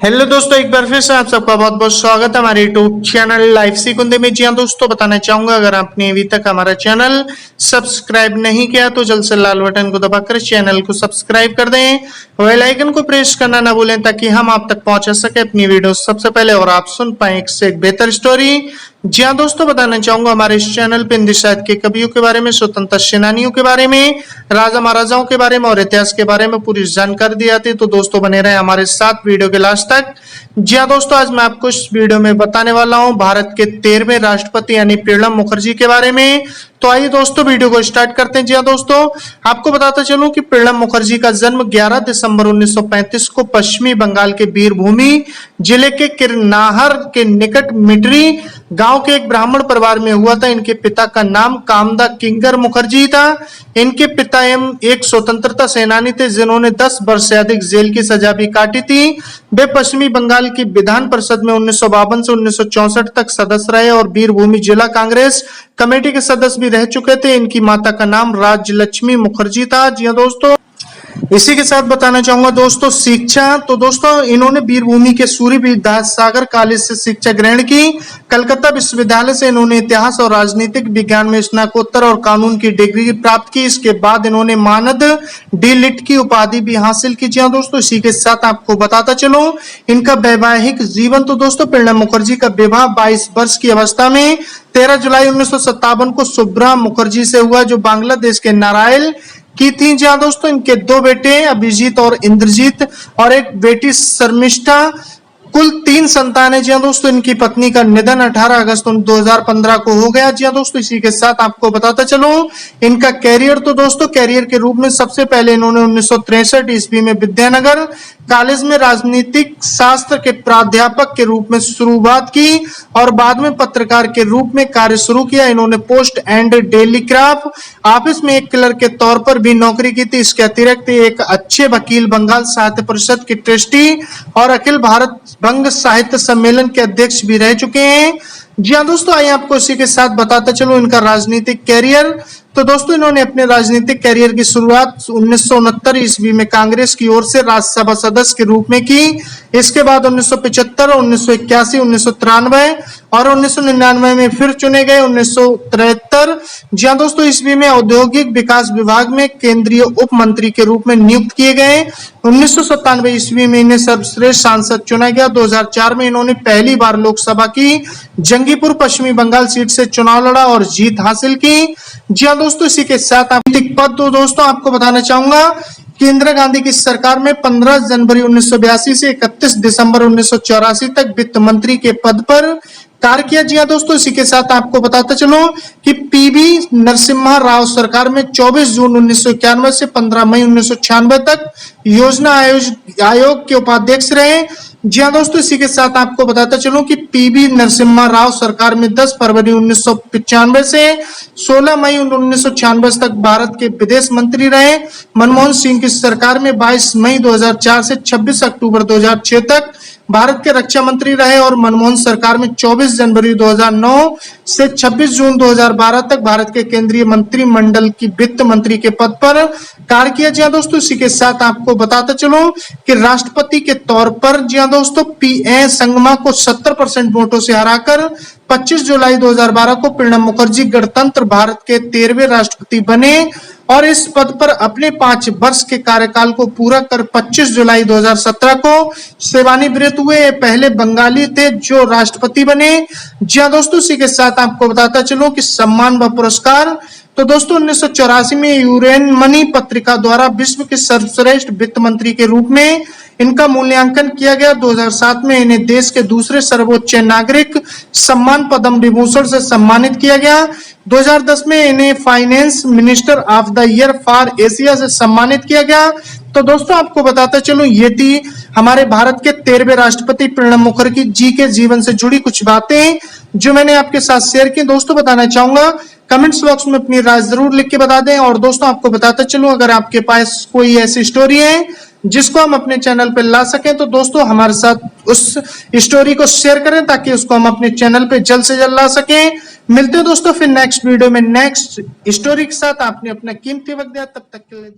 Hello दोस्तों, एक बार फिर से आप सबका बहुत बहुत स्वागत है हमारे यूट्यूब चैनल लाइफ सीखुंदे में। जी हाँ दोस्तों, बताना चाहूंगा अगर आपने अभी तक हमारा चैनल सब्सक्राइब नहीं किया तो जल्द से लाल बटन को दबाकर चैनल को सब्सक्राइब कर दें, बेल आइकन को प्रेस करना ना भूलें ताकि हम आप तक पहुंचा सके अपनी वीडियो सबसे पहले और आप सुन पाए एक से एक बेहतर स्टोरी। जी हाँ दोस्तों, बताना चाहूंगा हमारे इस चैनल पे हिंदी साहित्य के कवियों के बारे में, स्वतंत्रता सेनानियों के बारे में, राजा महाराजाओं के बारे में और इतिहास के बारे में पूरी जानकारी दी जाती है। तो दोस्तों बने रहे हमारे साथ वीडियो के लास्ट तक। जी हाँ दोस्तों, आज मैं आपको इस वीडियो में बताने वाला हूं भारत के 13वें राष्ट्रपति यानी प्रणब मुखर्जी के बारे में। तो आइए दोस्तों वीडियो को स्टार्ट करते हैं। जी हाँ दोस्तों, आपको बताता चलूं कि प्रणब मुखर्जी का जन्म 11 दिसंबर 1935 को पश्चिमी बंगाल के वीरभूमि जिले के किरनाहर के निकट मिटरी गांव के एक ब्राह्मण परिवार में हुआ था। इनके पिता का नाम कामदा किंकर मुखर्जी था। इनके पिता एक स्वतंत्रता सेनानी थे जिन्होंने 10 वर्ष से अधिक जेल की सजा भी काटी थी। वे पश्चिमी बंगाल की विधान परिषद में 1952 से 1964 तक सदस्य रहे और वीरभूमि जिला कांग्रेस कमेटी के सदस्य भी रह चुके थे। इनकी माता का नाम राजलक्ष्मी मुखर्जी था। जी हाँ दोस्तों, इसी के साथ बताना चाहूंगा दोस्तों शिक्षा। तो दोस्तों इन्होंने वीरभूमि के सूर्य विद्यासागर कॉलेज से शिक्षा ग्रहण की। कलकत्ता विश्वविद्यालय से इन्होंने इतिहास और राजनीतिक विज्ञान में स्नातकोत्तर और कानून की डिग्री प्राप्त की। इसके बाद इन्होंने मानद डी लिट की उपाधि भी हासिल की। जी हाँ दोस्तों, इसी के साथ आपको बताता चलूं इनका वैवाहिक जीवन। तो दोस्तों प्रणब मुखर्जी का विवाह 22 वर्ष की अवस्था में 13 जुलाई 1957 को सुब्रा मुखर्जी से हुआ जो बांग्लादेश के नारायण की थी। जी हाँ दोस्तों, इनके 2 बेटे अभिजीत और इंद्रजीत और एक बेटी शर्मिष्ठा, कुल 3 संतान है। जी हाँ दोस्तों, इनकी पत्नी का निधन 18 अगस्त 2015 को हो गया। जी हाँ दोस्तों, इसी के साथ आपको बताता चलूं इनका कैरियर। तो दोस्तों कैरियर के रूप में सबसे पहले इन्होंने 1963 ईस्वी में विद्यानगर कॉलेज में राजनीतिक शास्त्र के प्राध्यापक के रूप में शुरुआत की और बाद में पत्रकार के रूप में कार्य शुरू किया। इन्होंने पोस्ट एंड टेलीग्राफ ऑफिस में एक क्लर्क के तौर पर भी नौकरी की थी। इसके अतिरिक्त एक अच्छे वकील, बंगाल साहित्य परिषद के ट्रस्टी और अखिल भारत बंग साहित्य सम्मेलन के अध्यक्ष भी रह चुके हैं। जी हाँ दोस्तों, आइए आपको इसी के साथ बताता चलूं इनका राजनीतिक कैरियर। तो दोस्तों इन्होंने अपने राजनीतिक कैरियर की शुरुआत 1969 ईस्वी में कांग्रेस की ओर से राज्यसभा सदस्य के रूप में की। इसके बाद 1975, 1981, 1993 और 1999 में फिर चुने गए। 1973 जी हाँ दोस्तों ईस्वी में औद्योगिक विकास विभाग में केंद्रीय उप मंत्री के रूप में नियुक्त किए गए। 1997 ईस्वी में इन्हें सर्वश्रेष्ठ सांसद चुना गया। 2004 में इन्होंने पहली बार लोकसभा की जंगीपुर पश्चिमी बंगाल सीट से चुनाव लड़ा और जीत हासिल की। जी हाँ दोस्तों, इसी के साथ आर्थिक पद। तो दोस्तों आपको बताना चाहूंगा कि इंदिरा गांधी की सरकार में 15 जनवरी 1982 से 31 दिसंबर 1984 तक वित्त मंत्री के पद पर कार्य किया। जी हाँ दोस्तों, इसी के साथ आपको बताता चलूं कि पीवी नरसिम्हा राव सरकार में 24 जून 1991 से 15 मई 1996 तक योजना आयोग के उपाध्यक्ष रहे। जी हाँ दोस्तों, इसी के साथ आपको बताता चलूं कि पीवी नरसिम्हा राव सरकार में 10 फरवरी 1995 से 16 मई 1996 तक भारत के विदेश मंत्री रहे। मनमोहन सिंह की सरकार में 22 मई 2004 से 26 अक्टूबर 2006 तक भारत के रक्षा मंत्री रहे और मनमोहन सरकार में 24 जनवरी 2009 से 26 जून 2012 तक भारत के केंद्रीय मंत्रिमंडल की वित्त मंत्री के पद पर कार्य किया। जी हाँ दोस्तों, इसी के साथ आपको बताता चलूं कि राष्ट्रपति के तौर पर जी हाँ दोस्तों पीए संगमा को 70% वोटों से हराकर 25 जुलाई 2012 को प्रणब मुखर्जी गणतंत्र भारत के 13वें राष्ट्रपति बने और इस पद पर अपने 5 वर्ष के कार्यकाल को पूरा कर 25 जुलाई 2017 को सेवानिवृत्त हुए। पहले बंगाली थे जो राष्ट्रपति बने। जी हाँ दोस्तों, इसी के साथ आपको बताता चलूं कि सम्मान व पुरस्कार। तो दोस्तों 1984 में यूरेन मनी पत्रिका द्वारा विश्व के सर्वश्रेष्ठ वित्त मंत्री के रूप में इनका मूल्यांकन किया गया। 2007 में इन्हें देश के दूसरे सर्वोच्च नागरिक सम्मान पद्म विभूषण से सम्मानित किया गया। 2010 में इन्हें finance minister of the year for Asia से सम्मानित किया गया। तो दोस्तों आपको बताता चलूं ये थी हमारे भारत के 13वें राष्ट्रपति प्रणब मुखर्जी जी के जीवन से जुड़ी कुछ बातें जो मैंने आपके साथ शेयर की। दोस्तों बताना चाहूंगा कमेंट्स बॉक्स में अपनी राय जरूर लिख के बता दें। और दोस्तों आपको बताता चलूं अगर आपके पास कोई ऐसी स्टोरी है जिसको हम अपने चैनल पे ला सकें तो दोस्तों हमारे साथ उस स्टोरी को शेयर करें ताकि उसको हम अपने चैनल पे जल्द से जल्द ला सकें। मिलते हैं दोस्तों फिर नेक्स्ट वीडियो में नेक्स्ट स्टोरी के साथ। आपने अपना कीमती वक्त दिया, तब तक के लिए